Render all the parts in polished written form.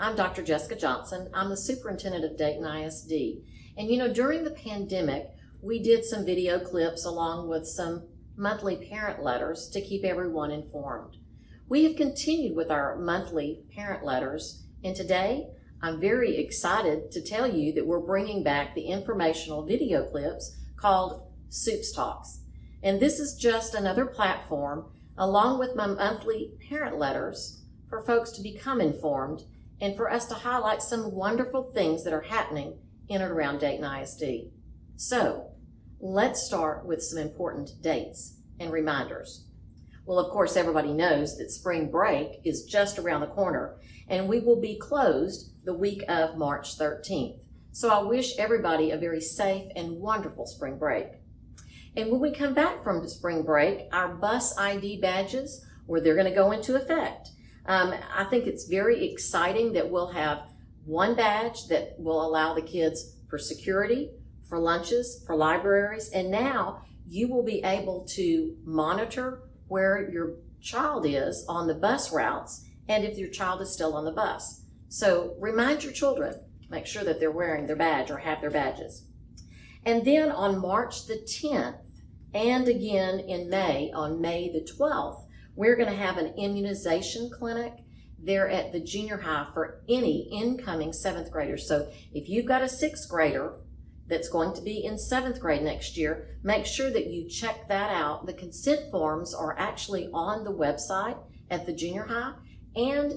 I'm Dr. Jessica Johnson. I'm the superintendent of Dayton ISD. And during the pandemic, we did some video clips along with some monthly parent letters to keep everyone informed. We have continued with our monthly parent letters, and today I'm very excited to tell you that we're bringing back the informational video clips called Supt Talks. And this is just another platform, along with my monthly parent letters, for folks to become informed and for us to highlight some wonderful things that are happening in and around Dayton ISD. So, let's start with some important dates and reminders. Well, of course, everybody knows that spring break is just around the corner, and we will be closed the week of March 13th. So I wish everybody a very safe and wonderful spring break. And when we come back from the spring break, our bus ID badges, they're going to go into effect. I think it's very exciting that we'll have one badge that will allow the kids for security, for lunches, for libraries, and now you will be able to monitor where your child is on the bus routes and if your child is still on the bus. So remind your children, make sure that they're wearing their badge or have their badges. And then on March the 10th and again in May, on May the 12th, we're going to have an immunization clinic there at the junior high for any incoming 7th graders. So if you've got a 6th grader that's going to be in 7th grade next year, make sure that you check that out. The consent forms are actually on the website at the junior high, and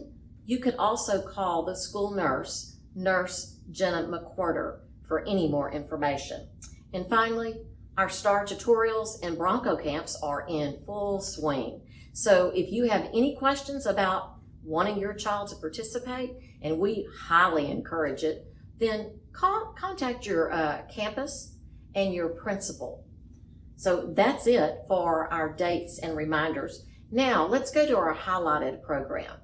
you can also call the school nurse, Nurse Jenna McWhorter, for any more information. And finally, our STAR tutorials and Bronco camps are in full swing. So if you have any questions about wanting your child to participate, and we highly encourage it, then contact your campus and your principal. So that's it for our dates and reminders. Now let's go to our highlighted program.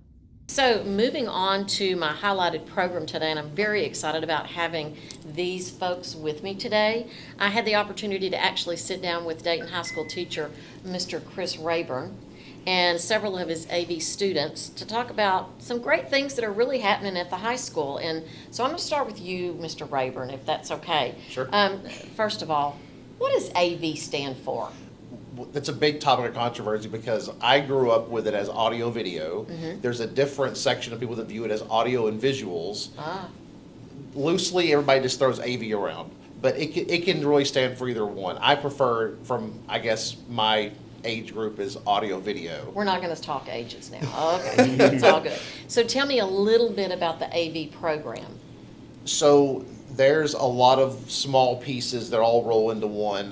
So moving on to my highlighted program today, and I'm very excited about having these folks with me today. I had the opportunity to actually sit down with Dayton High School teacher, Mr. Chris Rayburn, and several of his AV students to talk about some great things that are really happening at the high school. And so I'm going to start with you, Mr. Rayburn, if that's okay. Sure. First of all, what does AV stand for? That's a big topic of controversy because I grew up with it as audio video. Mm-hmm. There's a different section of people that view it as audio and visuals. Loosely, everybody just throws AV around, but it can really stand for either one. I prefer, from I guess my age group, is audio video. We're not going to talk ages now. Okay, it's all good. So tell me a little bit about the AV program. So there's a lot of small pieces that all roll into one.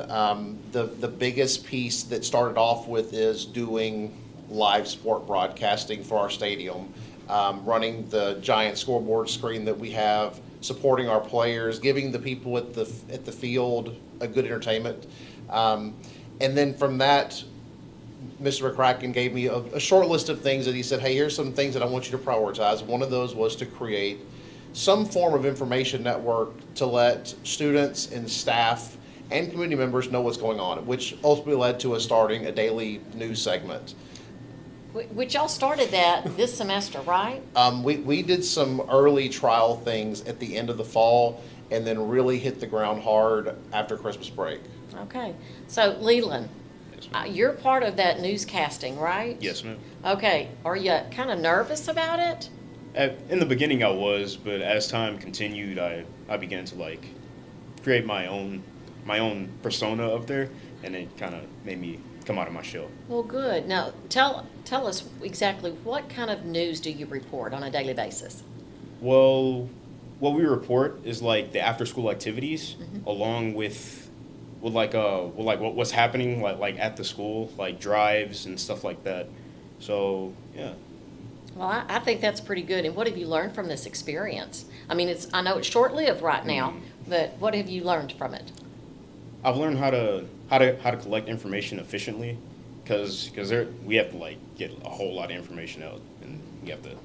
The biggest piece that started off with is doing live sport broadcasting for our stadium, running the giant scoreboard screen that we have, supporting our players, giving the people at the field a good entertainment. And then from that, Mr. McCracken gave me a short list of things that he said, hey, here's some things that I want you to prioritize. One of those was to create some form of information network to let students and staff and community members know what's going on, which ultimately led to us starting a daily news segment. Which y'all started that this semester, right? We did some early trial things at the end of the fall and then really hit the ground hard after Christmas break. Okay. So, Leland, you're part of that newscasting, right? Yes, ma'am. Okay. Are you kind of nervous about it? In the beginning I was, but as time continued, I began to create my own persona up there, and it kind of made me come out of my shell. Well, good. Now, tell us exactly what kind of news do you report on a daily basis? Well, what we report is the after school activities, mm-hmm. along with what's happening at the school, drives and stuff like that. So yeah. Well, I think that's pretty good. And what have you learned from this experience? I mean, I know it's short-lived right now, mm-hmm. but what have you learned from it? I've learned how to collect information efficiently, because we have to get a whole lot of information out, and we have to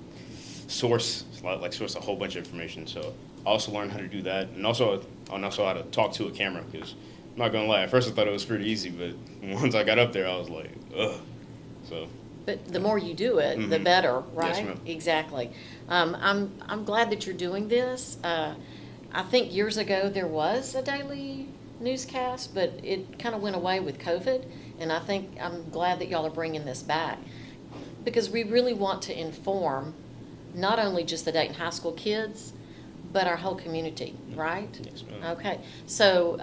source a whole bunch of information. So I also learned how to do that, and also how to talk to a camera. Because I'm not gonna lie, at first I thought it was pretty easy, but once I got up there, I was like, ugh. So But the more you do it, the Mhm. better, Yes, right? ma'am. Exactly. I'm glad that you're doing this. I think years ago there was a daily newscast, but it kind of went away with COVID. And I'm glad that y'all are bringing this back because we really want to inform not only just the Dayton High School kids, but our whole community, right? Yes, ma'am. Okay. So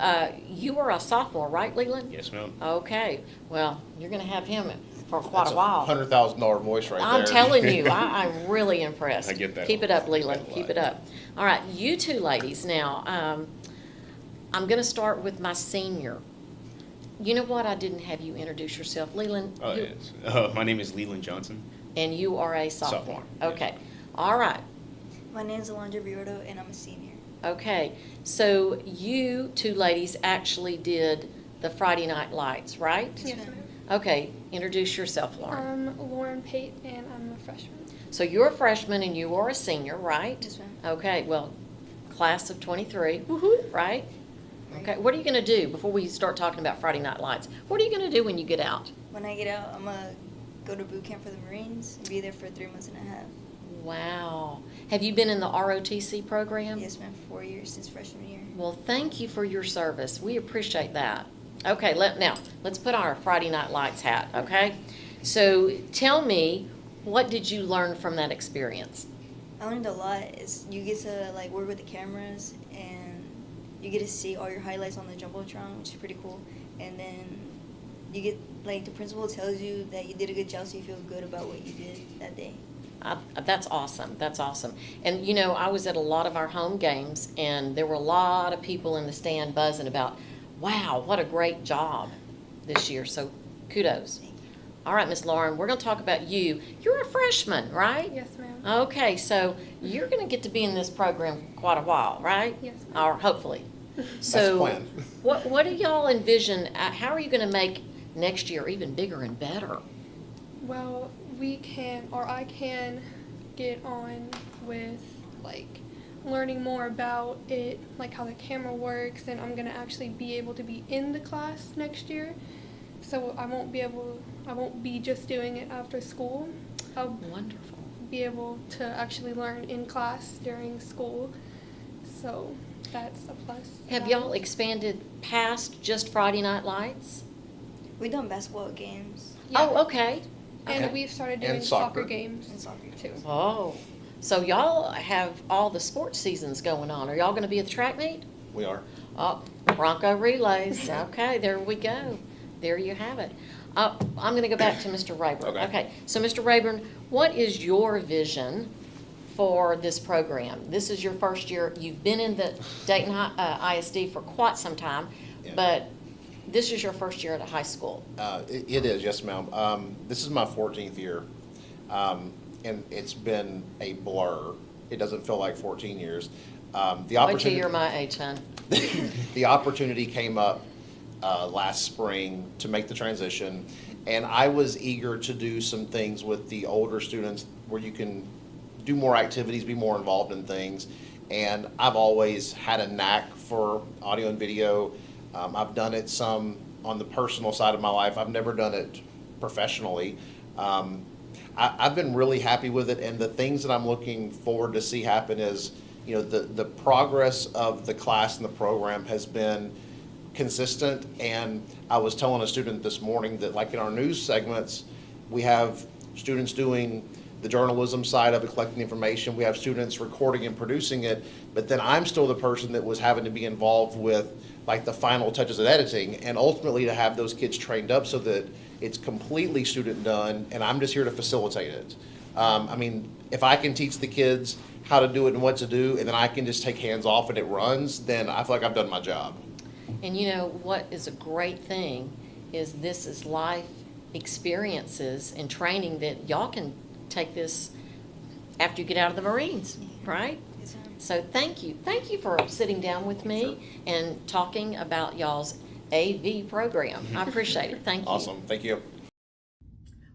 you are a sophomore, right, Leland? Yes, ma'am. Okay. Well, you're going to have him for quite That's a while. $100,000 voice right there. I'm telling you, I'm really impressed. I get that Keep a it up, lot. Leland. I get Keep that it a up. All right, you two ladies. Now, I'm going to start with my senior. You know what? I didn't have you introduce yourself, Leland. Oh, you- yes. My name is Leland Johnson. And you are a sophomore. Sophomore, yes. Okay. All right. My name is Alondra Biroto, and I'm a senior. Okay. So you two ladies actually did the Friday Night Lights, right? Yes, ma'am. Okay. Introduce yourself, Lauren. I'm Lauren Pate, and I'm a freshman. So you're a freshman and you are a senior, right? Yes, ma'am. Okay, well, class of 23, Woohoo! right? Okay, what are you going to do before we start talking about Friday Night Lights? What are you going to do when you get out? When I get out, I'm going to go to boot camp for the Marines and be there for 3 months and a half. Wow. Have you been in the ROTC program? Yes, ma'am, 4 years since freshman year. Well, thank you for your service. We appreciate that. Okay, now, let's put on our Friday Night Lights hat, okay? So tell me, what did you learn from that experience? I learned a lot. You get to like work with the cameras, and you get to see all your highlights on the jumbotron, which is pretty cool. And then you get like the principal tells you that you did a good job, so you feel good about what you did that day. That's awesome. That's awesome. And, you know, I was at a lot of our home games, and there were a lot of people in the stand buzzing about, wow, what a great job this year. So kudos. Thank you. All right, Miss Lauren, we're going to talk about you. You're a freshman, right? Yes, ma'am. Okay, so you're going to get to be in this program quite a while, right? Yes, ma'am. Or hopefully. That's So the plan. what do y'all envision? How are you going to make next year even bigger and better? Well, I can get on with like learning more about it, like how the camera works, and I'm gonna actually be able to be in the class next year. So I won't be just doing it after school. I'll Wonderful. be able to actually learn in class during school. So that's a plus. Have y'all expanded past just Friday Night Lights? We've done basketball games Yeah. Oh, okay. And Okay. we've started And doing soccer. soccer games and soccer too. Oh, so y'all have all the sports seasons going on. Are y'all going to be at the track meet? We are. Oh, Bronco relays. Okay, there we go. There you have it. I'm going to go back to Mr. Rayburn. Okay. So Mr. Rayburn, what is your vision for this program? This is your first year. You've been in the Dayton ISD for quite some time, Yeah. but this is your first year at a high school. It is, yes, ma'am. This is my 14th year, and it's been a blur. It doesn't feel like 14 years. The Wait till opportunity, you're my age, hon. the opportunity came up last spring to make the transition, and I was eager to do some things with the older students where you can do more activities, be more involved in things. And I've always had a knack for audio and video. I've done it some on the personal side of my life. I've never done it professionally. I've been really happy with it, and the things that I'm looking forward to see happen is, you know, the progress of the class and the program has been consistent. And I was telling a student this morning that, like in our news segments, we have students doing the journalism side of it, collecting information. We have students recording and producing it, but then I'm still the person that was having to be involved with like the final touches of editing, and ultimately to have those kids trained up so that it's completely student done, and I'm just here to facilitate it. I mean, if I can teach the kids how to do it and what to do, and then I can just take hands off and it runs, then I feel like I've done my job. And you know, what is a great thing is this is life experiences and training that y'all can take this after you get out of the Marines, right? Yes, ma'am. So thank you. Thank you for sitting down with me and talking about y'all's AV program. I appreciate it. Thank you. Awesome, thank you.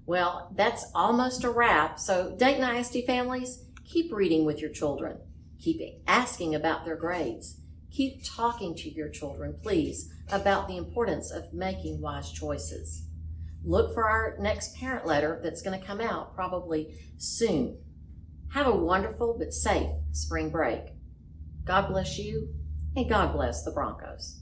Well, that's almost a wrap. So Dayton ISD families, keep reading with your children. Keep asking about their grades. Keep talking to your children, please, about the importance of making wise choices. Look for our next parent letter that's going to come out probably soon. Have a wonderful but safe spring break. God bless you, and God bless the Broncos.